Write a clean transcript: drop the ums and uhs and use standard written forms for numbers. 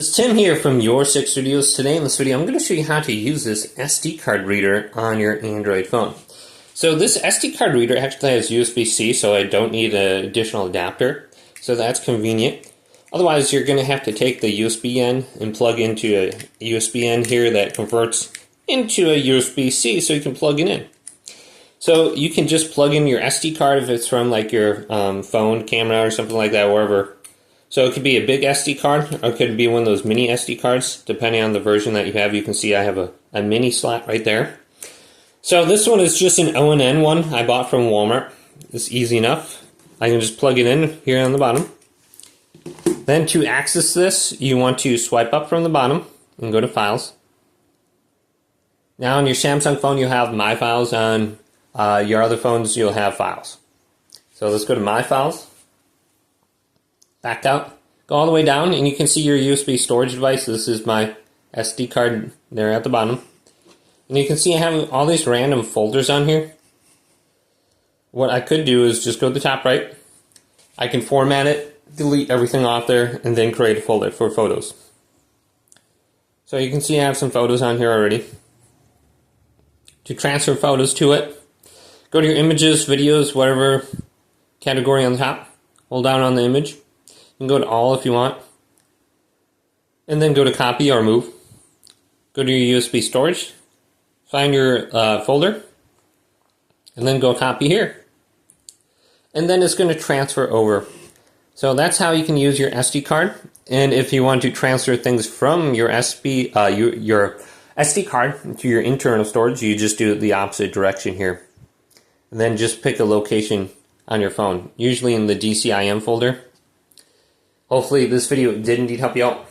It's Tim here from Your Six Studios. Today in this video I'm going to show you how to use this SD card reader on your Android phone. So this SD card reader actually has USB-C, so I don't need an additional adapter, so that's convenient. Otherwise you're going to have to take the USB end and plug into a USB end here that converts into a USB-C so you can plug it in. So you can just plug in your SD card if it's from like your phone camera or something like that, wherever. So it could be a big SD card, or it could be one of those mini SD cards, depending on the version that you have. You can see I have a mini slot right there. So this one is just an ONN one I bought from Walmart. It's easy enough. I can just plug it in here on the bottom. Then to access this, you want to swipe up from the bottom and go to Files. Now on your Samsung phone you'll have My Files, on your other phones you'll have Files. So let's go to My Files. Back out, go all the way down, and you can see your USB storage device. This is my SD card there at the bottom. And you can see I have all these random folders on here. What I could do is just go to the top right. I can format it, delete everything off there, and then create a folder for photos. So you can see I have some photos on here already. To transfer photos to it, go to your images, videos, whatever category on the top. Hold down on the image. You can go to all if you want, and then go to copy or move. Go to your USB storage, find your folder, and then go copy here. And then it's going to transfer over. So that's how you can use your SD card. And if you want to transfer things from your your SD card to your internal storage, you just do it the opposite direction here. And then just pick a location on your phone, usually in the DCIM folder. Hopefully this video did indeed help you out.